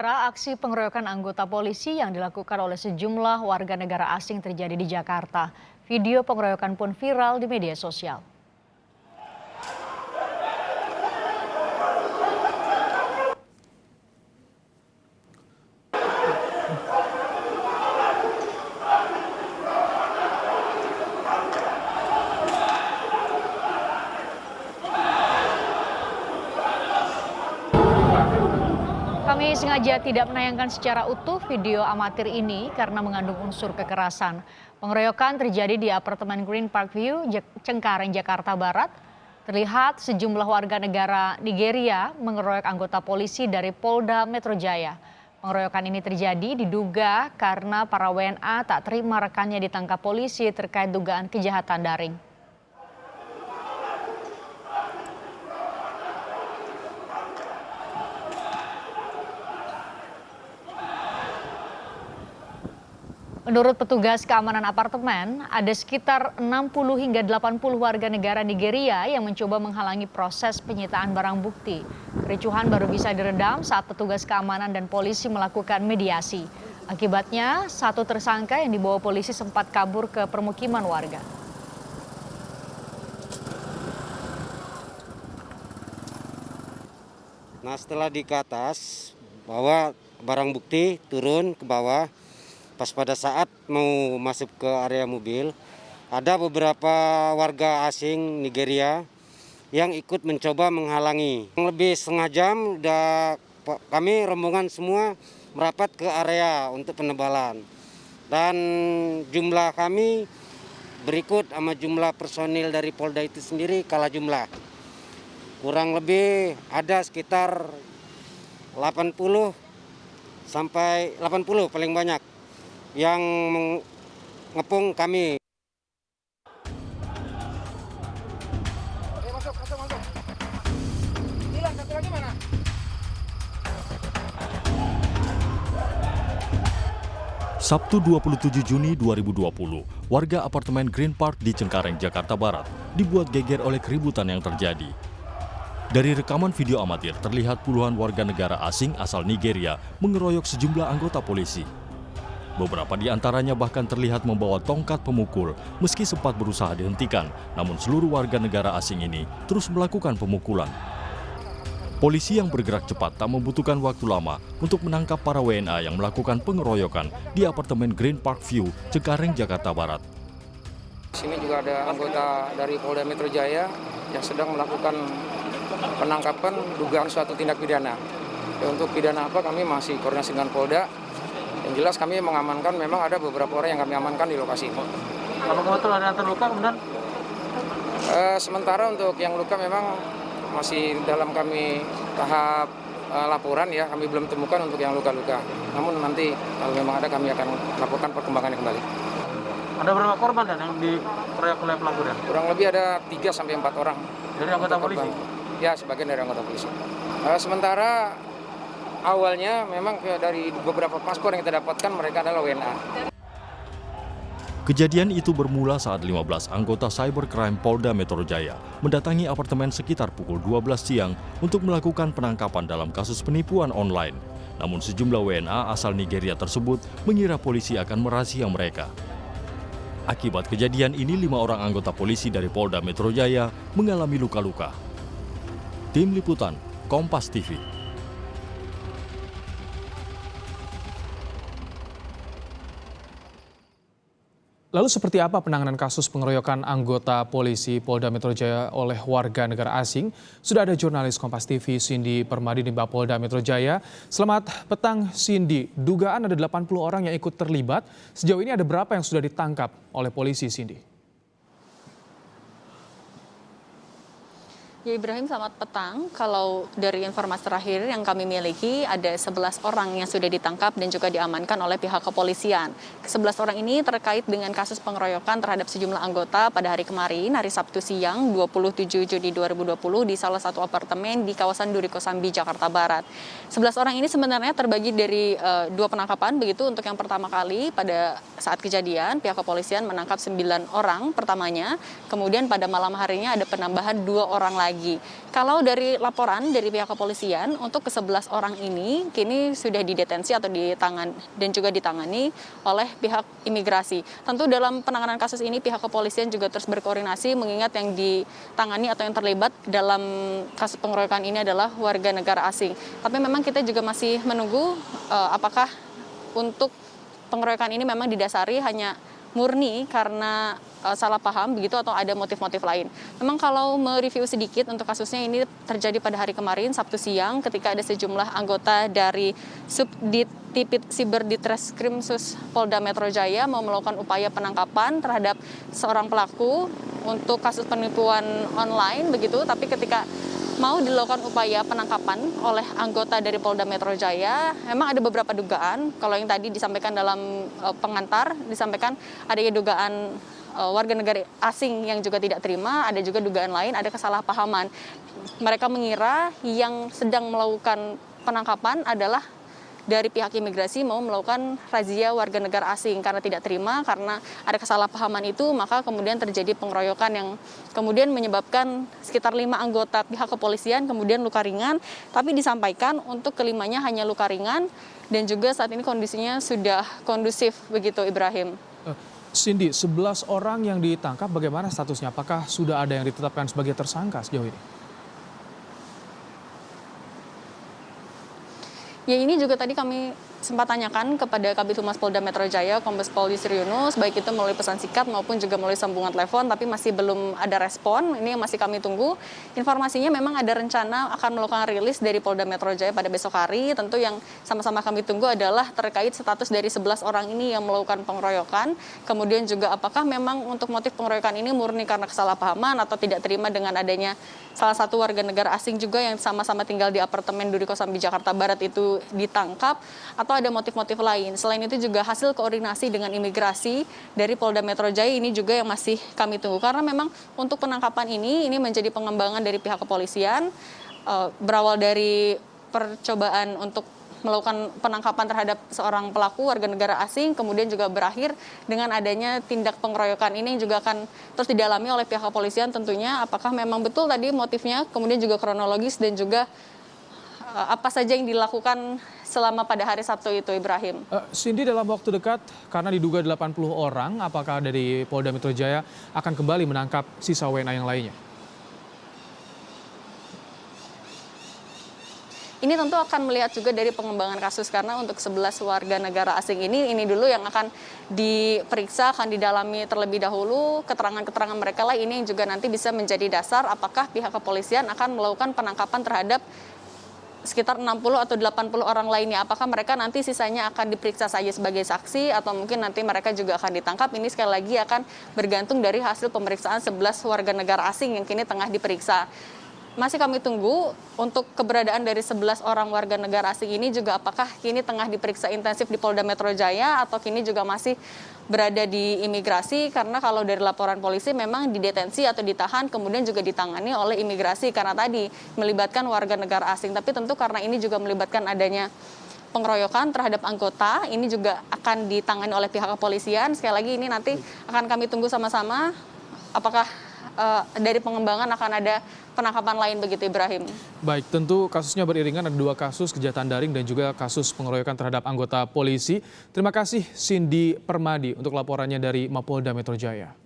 Aksi pengeroyokan anggota polisi yang dilakukan oleh sejumlah warga negara asing terjadi di Jakarta. Video pengeroyokan pun viral di media sosial. Kami sengaja tidak menayangkan secara utuh video amatir ini karena mengandung unsur kekerasan. Pengeroyokan terjadi di apartemen Green Park View, Cengkareng, Jakarta Barat. Terlihat sejumlah warga negara Nigeria mengeroyok anggota polisi dari Polda Metro Jaya. Pengeroyokan ini terjadi diduga karena para WNA tak terima rekannya ditangkap polisi terkait dugaan kejahatan daring. Menurut petugas keamanan apartemen, ada sekitar 60 hingga 80 warga negara Nigeria yang mencoba menghalangi proses penyitaan barang bukti. Kericuhan baru bisa diredam saat petugas keamanan dan polisi melakukan mediasi. Akibatnya, satu tersangka yang dibawa polisi sempat kabur ke permukiman warga. Nah, setelah di atas, bawa barang bukti turun ke bawah. Pas pada saat mau masuk ke area mobil, ada beberapa warga asing Nigeria yang ikut mencoba menghalangi. Lebih setengah jam kami rombongan semua merapat ke area untuk penebalan. Dan jumlah kami berikut sama jumlah personil dari Polda itu sendiri kalah jumlah. Kurang lebih ada sekitar 80 sampai 80 paling banyak yang mengepung kami. Masuk. Hilang satu lagi mana? Sabtu 27 Juni 2020, warga apartemen Green Park di Cengkareng, Jakarta Barat dibuat geger oleh keributan yang terjadi. Dari rekaman video amatir terlihat puluhan warga negara asing asal Nigeria mengeroyok sejumlah anggota polisi. Beberapa di antaranya bahkan terlihat membawa tongkat pemukul meski sempat berusaha dihentikan, namun seluruh warga negara asing ini terus melakukan pemukulan. Polisi yang bergerak cepat tak membutuhkan waktu lama untuk menangkap para WNA yang melakukan pengeroyokan di apartemen Green Park View, Cengkareng, Jakarta Barat. Di sini juga ada anggota dari Polda Metro Jaya yang sedang melakukan penangkapan dugaan suatu tindak pidana. Untuk pidana apa kami masih koordinasi dengan Polda. Yang jelas kami mengamankan, memang ada beberapa orang yang kami amankan di lokasi ini. Apakah betul ada yang terluka kemudian? Sementara untuk yang luka memang masih dalam kami tahap laporan ya, kami belum temukan untuk yang luka-luka. Namun nanti kalau memang ada kami akan laporkan perkembangannya kembali. Ada berapa korban dan yang dikeroyok oleh pelaku? Kurang lebih ada 3-4 orang. Dari anggota polisi? Ya, sebagian dari anggota polisi. Sementara awalnya memang dari beberapa paspor yang kita dapatkan mereka adalah WNA. Kejadian itu bermula saat 15 anggota cybercrime Polda Metro Jaya mendatangi apartemen sekitar pukul 12 siang untuk melakukan penangkapan dalam kasus penipuan online. Namun sejumlah WNA asal Nigeria tersebut mengira polisi akan merazia mereka. Akibat kejadian ini 5 orang anggota polisi dari Polda Metro Jaya mengalami luka-luka. Tim Liputan, Kompas TV. Lalu seperti apa penanganan kasus pengeroyokan anggota polisi Polda Metro Jaya oleh warga negara asing? Sudah ada jurnalis Kompas TV Cindy Permadi di Polda Metro Jaya. Selamat petang Cindy, dugaan ada 80 orang yang ikut terlibat. Sejauh ini ada berapa yang sudah ditangkap oleh polisi, Cindy? Ya Ibrahim, selamat petang. Kalau dari informasi terakhir yang kami miliki, ada 11 orang yang sudah ditangkap dan juga diamankan oleh pihak kepolisian. Ke-11 orang ini terkait dengan kasus pengeroyokan terhadap sejumlah anggota pada hari kemarin, hari Sabtu siang 27 Juni 2020 di salah satu apartemen di kawasan Duri Kosambi, Jakarta Barat. 11 orang ini sebenarnya terbagi dari dua penangkapan, begitu untuk yang pertama kali pada saat kejadian, pihak kepolisian menangkap 9 orang pertamanya, kemudian pada malam harinya ada penambahan 2 orang lagi lagi. Kalau dari laporan dari pihak kepolisian, untuk ke-11 orang ini kini sudah didetensi atau dan juga ditangani oleh pihak imigrasi. Tentu dalam penanganan kasus ini pihak kepolisian juga terus berkoordinasi, mengingat yang ditangani atau yang terlibat dalam kasus pengeroyokan ini adalah warga negara asing. Tapi memang kita juga masih menunggu apakah untuk pengeroyokan ini memang didasari hanya murni karena salah paham begitu atau ada motif-motif lain. Memang kalau mereview sedikit untuk kasusnya, ini terjadi pada hari kemarin Sabtu siang ketika ada sejumlah anggota dari Subdit Siber Ditreskrimsus Polda Metro Jaya mau melakukan upaya penangkapan terhadap seorang pelaku untuk kasus penipuan online begitu, tapi ketika mau dilakukan upaya penangkapan oleh anggota dari Polda Metro Jaya, memang ada beberapa dugaan. Kalau yang tadi disampaikan dalam pengantar, disampaikan adanya dugaan warga negara asing yang juga tidak terima, ada juga dugaan lain, ada kesalahpahaman. Mereka mengira yang sedang melakukan penangkapan adalah dari pihak imigrasi mau melakukan razia warga negara asing karena tidak terima, karena ada kesalahpahaman itu, maka kemudian terjadi pengeroyokan yang kemudian menyebabkan sekitar 5 anggota pihak kepolisian kemudian luka ringan, tapi disampaikan untuk kelimanya hanya luka ringan dan juga saat ini kondisinya sudah kondusif begitu, Ibrahim. Cindy, 11 orang yang ditangkap bagaimana statusnya? Apakah sudah ada yang ditetapkan sebagai tersangka sejauh ini? Ya, ini juga tadi kami sempat tanyakan kepada Kabid Humas Polda Metro Jaya, Kombes Pol Yusri Yunus, baik itu melalui pesan singkat maupun juga melalui sambungan telepon, tapi masih belum ada respon. Ini yang masih kami tunggu. Informasinya memang ada rencana akan melakukan rilis dari Polda Metro Jaya pada besok hari. Tentu yang sama-sama kami tunggu adalah terkait status dari 11 orang ini yang melakukan pengeroyokan. Kemudian juga apakah memang untuk motif pengeroyokan ini murni karena kesalahpahaman atau tidak terima dengan adanya salah satu warga negara asing juga yang sama-sama tinggal di apartemen Duri Kosambi Jakarta Barat itu ditangkap, atau ada motif-motif lain. Selain itu juga hasil koordinasi dengan imigrasi dari Polda Metro Jaya ini juga yang masih kami tunggu. Karena memang untuk penangkapan ini menjadi pengembangan dari pihak kepolisian, berawal dari percobaan untuk melakukan penangkapan terhadap seorang pelaku warga negara asing, kemudian juga berakhir dengan adanya tindak pengeroyokan ini juga akan terus didalami oleh pihak kepolisian tentunya, apakah memang betul tadi motifnya, kemudian juga kronologis dan juga apa saja yang dilakukan selama pada hari Sabtu itu, Ibrahim. Cindy, dalam waktu dekat, karena diduga 80 orang, apakah dari Polda Metro Jaya akan kembali menangkap sisa WNA yang lainnya? Ini tentu akan melihat juga dari pengembangan kasus, karena untuk 11 warga negara asing ini dulu yang akan diperiksa, akan didalami terlebih dahulu. Keterangan-keterangan mereka lah ini yang juga nanti bisa menjadi dasar apakah pihak kepolisian akan melakukan penangkapan terhadap sekitar 60 atau 80 orang lainnya. Apakah mereka nanti sisanya akan diperiksa saja sebagai saksi atau mungkin nanti mereka juga akan ditangkap. Ini sekali lagi akan bergantung dari hasil pemeriksaan 11 warga negara asing yang kini tengah diperiksa. Masih kami tunggu untuk keberadaan dari 11 orang warga negara asing ini juga apakah kini tengah diperiksa intensif di Polda Metro Jaya atau kini juga masih berada di imigrasi, karena kalau dari laporan polisi memang didetensi atau ditahan kemudian juga ditangani oleh imigrasi karena tadi melibatkan warga negara asing. Tapi tentu karena ini juga melibatkan adanya pengeroyokan terhadap anggota, ini juga akan ditangani oleh pihak kepolisian. Sekali lagi ini nanti akan kami tunggu sama-sama apakah dari pengembangan akan ada penangkapan lain begitu, Ibrahim. Baik, tentu kasusnya beriringan, ada 2 kasus kejahatan daring dan juga kasus pengeroyokan terhadap anggota polisi. Terima kasih Cindy Permadi untuk laporannya dari Mapolda Metro Jaya.